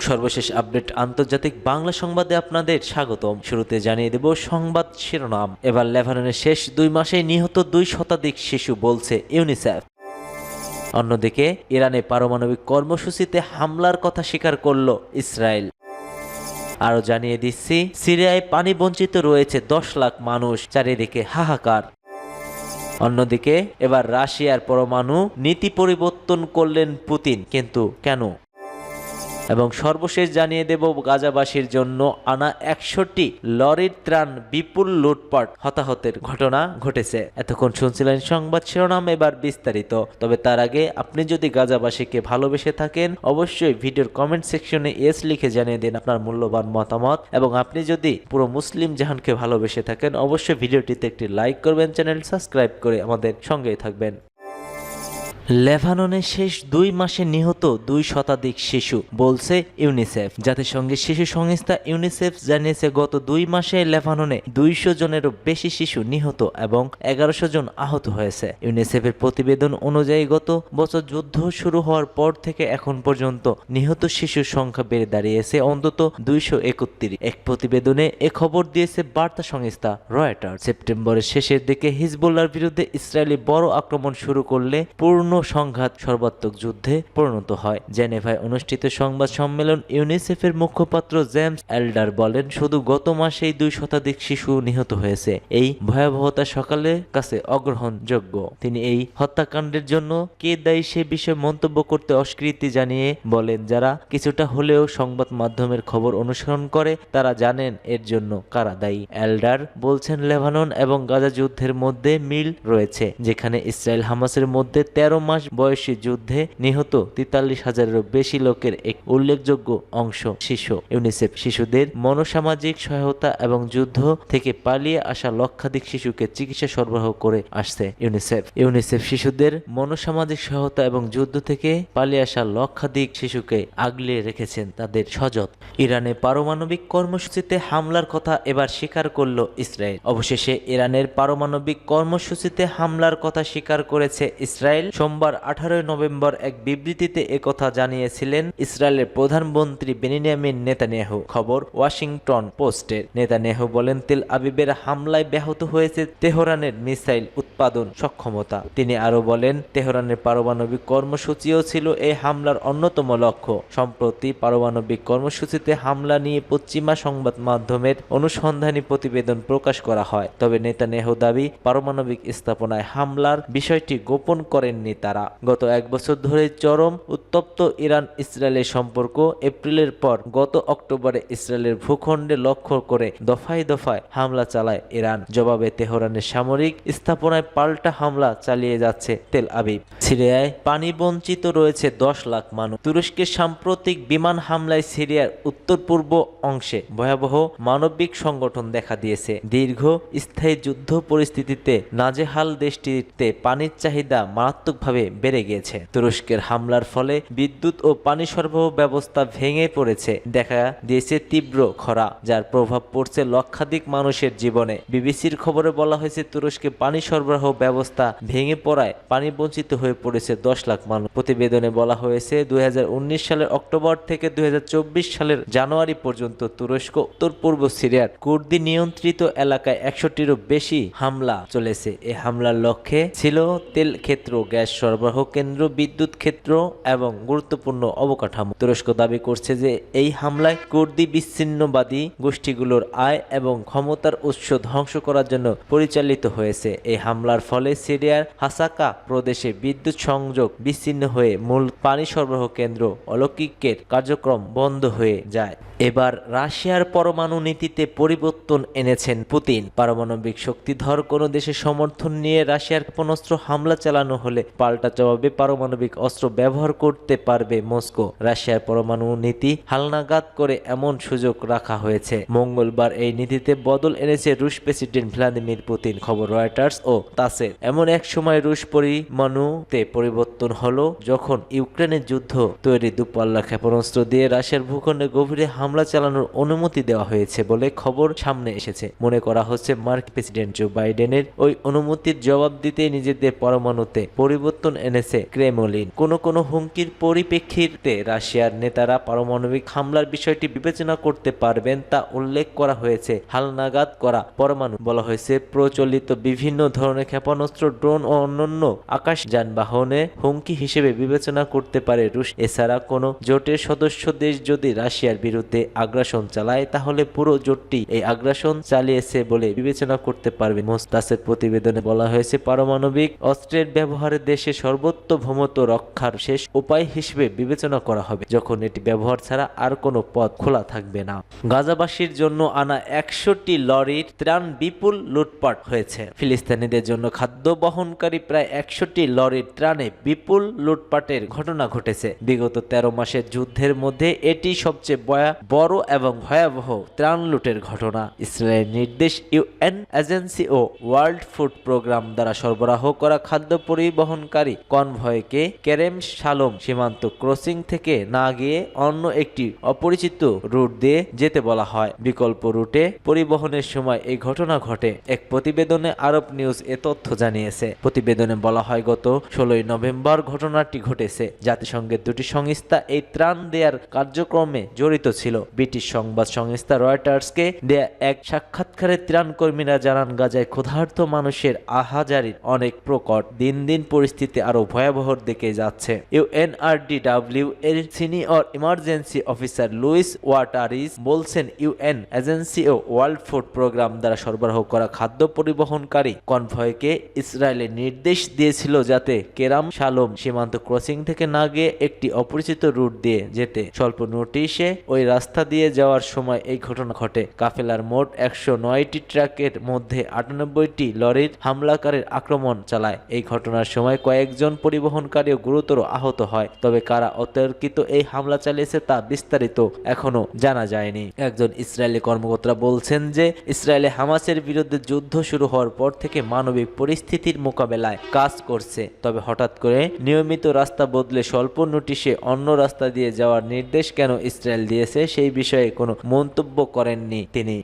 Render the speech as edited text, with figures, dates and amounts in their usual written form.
সর্বশেষ আপডেট আন্তর্জাতিক বাংলা সংবাদে আপনাদের স্বাগতম। শুরুতে জানিয়ে দেব সংবাদ শিরোনাম। এবার লেবাননের শেষ 2 মাসে নিহত 2 শতাধিক শিশু, বলছে ইউনিসেফ। অন্যদিকে ইরানে পারমাণবিক কর্মসূচিতে হামলার কথা স্বীকার করল ইসরায়েল। আরও জানিয়ে দিচ্ছি, সিরিয়ায় পানি বঞ্চিত রয়েছে 10 লাখ মানুষ, চারিদিকে হাহাকার। অন্যদিকে এবার রাশিয়ার পরমাণু নীতি পরিবর্তন করলেন পুতিন, কিন্তু কেন? এবং সর্বশেষ জানিয়ে দেব গাজাবাসীর জন্য আনা 100টি লরির ত্রাণ বিপুল লুটপাট, হতাহতের ঘটনা ঘটেছে। এতক্ষণ শুনছিলেন সংবাদ শিরোনাম, এবার বিস্তারিত। তবে তার আগে আপনি যদি গাজাবাসীকে ভালোবেসে থাকেন, অবশ্যই ভিডিওর কমেন্ট সেকশনে এস লিখে জানিয়ে দিন আপনার মূল্যবান মতামত। এবং আপনি যদি পুরো মুসলিম জাহানকে ভালোবেসে থাকেন, অবশ্যই ভিডিওটিতে একটি লাইক করবেন, চ্যানেল সাবস্ক্রাইব করে আমাদের সঙ্গেই থাকবেন। লেবাননে শেষ 2 মাসে নিহত 2 শতাধিক শিশু, বলছে ইউনিসেফ। জাতিসংঘের শিশু সংস্থা ইউনিসেফ জানিয়েছে, গত 2 মাসে লেবাননে 200 জনেরও বেশি শিশু নিহত এবং 1100 জন আহত হয়েছে। ইউনিসেফের প্রতিবেদন অনুযায়ী গত বছর যুদ্ধ শুরু হওয়ার পর থেকে এখন পর্যন্ত নিহত শিশুর সংখ্যা বেড়ে দাঁড়িয়েছে অন্তত 231। এক প্রতিবেদনে এ খবর দিয়েছে বার্তা সংস্থা রয়টার্স। সেপ্টেম্বরের শেষের দিকে হিজবুল্লাহর বিরুদ্ধে ইসরায়েলি বড় আক্রমণ শুরু করলে পূর্ণ সংঘাত সর্বাত্মক যুদ্ধে পরিণত হয়। জেনেভায় অনুষ্ঠিত সংবাদ সম্মেলন ইউনিসেফের মুখপাত্র জেমস এল্ডার বলেন, শুধু গত মাসেই 2 শতাধিক শিশু নিহত হয়েছে। এই ভয়াবহতা সকালের কাছে অগ্রহণযোগ্য। তিনি এই হত্যাকাণ্ডের জন্য কে দায়ী সে বিষয়ে মন্তব্য করতে অস্বীকৃতি জানিয়ে বলেন, যারা কিছুটা হলেও সংবাদ মাধ্যমের খবর অনুসরণ করে তারা জানেন এর জন্য কারা দায়ী। এল্ডার বলছেন, লেবানন এবং গাজা যুদ্ধের মধ্যে মিল রয়েছে, যেখানে ইসরায়েল হামাসের মধ্যে 13 মাস বয়সী যুদ্ধে নিহত 43,000-এরও বেশি লোকের এক উল্লেখযোগ্য অংশ শিশু। ইউনিসেফ শিশুদের মনোসামাজিক সহায়তা এবং যুদ্ধ থেকে পালিয়ে আসা লক্ষাধিক শিশুকে চিকিৎসা সরবরাহ করে আসছে। ইউনিসেফ শিশুদের মনোসামাজিক সহায়তা এবং যুদ্ধ থেকে পালিয়ে আসা লক্ষাধিক শিশুকে আগলে রেখেছেন তাদের স্বজন। ইরানে পারমাণবিক কর্মসূচিতে হামলার কথা এবার স্বীকার করল ইসরায়েল। অবশেষে ইরানের পারমাণবিক কর্মসূচিতে হামলার কথা স্বীকার করেছে ইসরায়েল। সোমবার 18 নভেম্বর এক বিবৃতিতে একথা জানিয়েছিলেন ইসরায়েলের প্রধানমন্ত্রী বেনিয়ামিন নেতানিয়াহু। খবর ওয়াশিংটন পোস্টের। নেতানিয়াহু বলেন, তেল আবিবের হামলায় ব্যাহত হয়েছে তেহরানের মিসাইল উৎপাদন সক্ষমতা। তিনি আরো বলেন, তেহরানের পারমাণবিক কর্মসূচিও ছিল এই হামলার অন্যতম লক্ষ্য। সম্প্রতি পারমাণবিক কর্মসূচিতে হামলা নিয়ে পশ্চিমা সংবাদ মাধ্যমের অনুসন্ধানী প্রতিবেদন প্রকাশ করা হয়। তবে নেতানিয়াহু দাবি, পারমাণবিক স্থাপনায় হামলার বিষয়টি গোপন করেননি তারা। গত 1 বছর ধরে চরম উত্তপ্ত ইরান ইসরায়েলের সম্পর্ক। এপ্রিলের পর গত অক্টোবরে ইসরায়েলের ভূখণ্ডে লক্ষ্য করে দফায় দফায় হামলা চালায় ইরান। জবাবে তেহরানের সামরিক স্থাপনায় পাল্টা হামলা চালিয়ে যাচ্ছে তেল আবিব। সিরিয়ায় পানি বঞ্চিত রয়েছে 10 লাখ মানুষ। তুরস্কের সাম্প্রতিক বিমান হামলায় সিরিয়ার উত্তর পূর্ব অংশে ভয়াবহ মানবিক সংকট দেখা দিয়েছে। দীর্ঘ স্থায়ী যুদ্ধ পরিস্থিতিতে নাজেহাল দেশটিতে পানির চাহিদা মারাত্মকভাবে বেড়ে গিয়েছে। তুরস্কের হামলার ফলে বিদ্যুৎ ও পানি সরবরাহ ব্যবস্থা ভেঙে পড়েছে। দেখা দিয়েছে তীব্র খরা, যার প্রভাব পড়ছে লক্ষাধিক মানুষের জীবনে। বিবিসির খবরে বলা হয়েছে, তুরস্কে পানি সরবরাহ ব্যবস্থা ভেঙে পড়ায় পানি বঞ্চিত হয়ে পড়েছে 10 লাখ মানুষ। প্রতিবেদনে বলা হয়েছে, 2019 সালের অক্টোবর থেকে 2024 সালের জানুয়ারি পর্যন্ত তুরস্ক উত্তর পূর্ব সিরিয়ার কুর্দি নিয়ন্ত্রিত এলাকায় 100টিরও বেশি হামলা চলেছে। এই হামলার লক্ষ্যে ছিল তেল ক্ষেত্র, গ্যাস সরবরাহ কেন্দ্র, বিদ্যুৎ ক্ষেত্র এবং গুরুত্বপূর্ণ অবকাঠামো। তুরস্ক দাবি করছে যে এই হামলায় কুর্দি বিচ্ছিন্নবাদী গোষ্ঠীগুলোর আয় এবং ক্ষমতার উৎস ধ্বংস করার জন্য পরিচালিত হয়েছে। এই হামলার ফলে সিরিয়ার হাসাকা প্রদেশে বিদ্যুৎ সংযোগ বিচ্ছিন্ন হয়ে মূল পানি সরবরাহ কেন্দ্র অলৌকিকের কার্যক্রম বন্ধ হয়ে যায়। এবার রাশিয়ার পরমাণু নীতিতে পরিবর্তন এনেছেন পুতিন। পারমাণবিক শক্তিধর কোনো দেশের সমর্থন নিয়ে রাশিয়ার ক্ষেপণাস্ত্র হামলা চালানো হলে পাল্টা জবাবে পারমাণবিক অস্ত্র ব্যবহার করতে পারবে মস্কো। রাশিয়ার পরমাণু নীতি হালনাগাদ করে এমন সুযোগ রাখা হয়েছে। মঙ্গলবার এই নীতিতে বদল এনেছে রুশ প্রেসিডেন্ট ভ্লাদিমির পুতিন। খবর রয়টার্স ও তাসের। এমন এক সময় রুশ পরমাণুতে পরিবর্তন হলো যখন ইউক্রেনের যুদ্ধ তৈরি দূরপাল্লা ক্ষেপণাস্ত্র দিয়ে রাশিয়ার ভূখণ্ডে গভীরে হামলা চালানোর অনুমতি দেওয়া হয়েছে বলে খবর সামনে এসেছে। মনে করা হচ্ছে মার্কিন প্রেসিডেন্ট জো বাইডেনের ওই অনুমতির জবাব দিতে নিজেদের পরমাণুতে পরিবর্তন পরিবর্তন এনেছে ক্রেমলিন। কোনো হুমকির পরিপ্রেক্ষিতে রাশিয়ার নেতারা পারমাণবিক হামলার বিষয়টি বিবেচনা করতে পারবেন তা উল্লেখ করা হয়েছে। হালনাগাদ করা পরমাণু বলা হয়েছে প্রচলিত বিভিন্ন ধরনের ক্ষেপণাস্ত্র, ড্রোন ও অন্যান্য আকাশ যানবাহনে হুমকি হিসেবে বিবেচনা করতে পারে রুশ। এছাড়া কোনো জোটের সদস্য দেশ যদি রাশিয়ার বিরুদ্ধে আগ্রাসন চালায় তাহলে পুরো জোটটি এই আগ্রাসন চালিয়েছে বলে বিবেচনা করতে পারবে। মোস্তাসের প্রতিবেদনে বলা হয়েছে পারমাণবিক অস্ত্রের ব্যবহারে দেশের সার্বভৌমত্ব রক্ষার শেষ উপায় হিসেবে বিবেচনা করা হবে যখন এটি ব্যবহার ছাড়া আর কোনো পথ খোলা থাকবে না। গাজাবাসীর জন্য আনা 100টি লরির ত্রাণ বিপুল লুটপাট হয়েছে। ফিলিস্তিনিদের জন্য খাদ্য বহনকারী প্রায় 100টি লরির ত্রাণে বিপুল লুটপাটের ঘটনা ঘটেছে। বিগত 13 মাসের যুদ্ধের মধ্যে এটি সবচেয়ে বড় এবং ভয়াবহ ত্রাণ লুটের ঘটনা। ইসরায়েলের নির্দেশ ইউএন এজেন্সি ও ওয়ার্ল্ড ফুড প্রোগ্রাম দ্বারা সরবরাহ করা খাদ্য পরিবহনকারী কনভয়কে কেরেম শালোম সীমান্ত ক্রসিং থেকে না গিয়ে অন্য একটি অপরিচিত রুট দিয়ে যেতে বলা হয়। বিকল্প রুটে পরিবহনের সময় এই ঘটনা ঘটে। এক প্রতিবেদনে আরব নিউজ এ তথ্য জানিয়েছে। প্রতিবেদনে বলা হয় গত 16 নভেম্বর ঘটনাটি ঘটেছে। জাতিসংঘের দুটি সংস্থা এই ত্রাণ দেওয়ার কার্যক্রমে জড়িত ছিল। ব্রিটিশ সংবাদ সংস্থা রয়টার্সকে দেয়া এক সাক্ষাৎকারে ত্রাণ কর্মীরা জানান গাজায় ক্ষুধার্ত মানুষের আহাজারির অনেক প্রকট। দিন দিন পরিস্থিতি আরো ভয়াবহর দিকে যাচ্ছে। ইউএনআরডিডব্লিউ এর সিনিয়র ইমার্জেন্সি অফিসার লুইস ওয়াটারিস বলছেন ইউএন এজেন্সি ও ওয়ার্ল্ড ফুড প্রোগ্রাম দ্বারা সরবরাহ করা খাদ্য পরিবহনকারী কনভয়কে ইসরায়েলের নির্দেশ দিয়েছিল যাতে কেরাম শালোম সীমান্ত ক্রসিং থেকে না গিয়ে একটি অপরিচিত রুট দিয়ে যেতে। স্বল্প নোটিশে ওই রাস্তা দিয়ে যাওয়ার সময় এই ঘটনা ঘটে। কাফেলার মোট 109টি ট্রাকের মধ্যে 98টি লরির হামলাকারীর আক্রমণ চালায়। এই ঘটনার সময় কয়েকজন পরিবহনকারীও গুরুতর আহত হয়। তবে কারা অতর্কিত এই হামলা চালিয়েছে তা বিস্তারিত এখনো জানা যায়নি। একজন ইসরায়েলি কর্মকর্তা বলছেন যে ইসরায়েলে হামাসের বিরুদ্ধে যুদ্ধ শুরু হওয়ার পর থেকে মানবিক পরিস্থিতির মোকাবেলায় কাজ করছে। তবে হঠাৎ করে নিয়মিত রাস্তা বদলে স্বল্প নোটিশে অন্য রাস্তা দিয়ে যাওয়ার নির্দেশ কেন ইসরায়েল দিয়েছে সেই বিষয়ে কোনো মন্তব্য করেননি তিনি।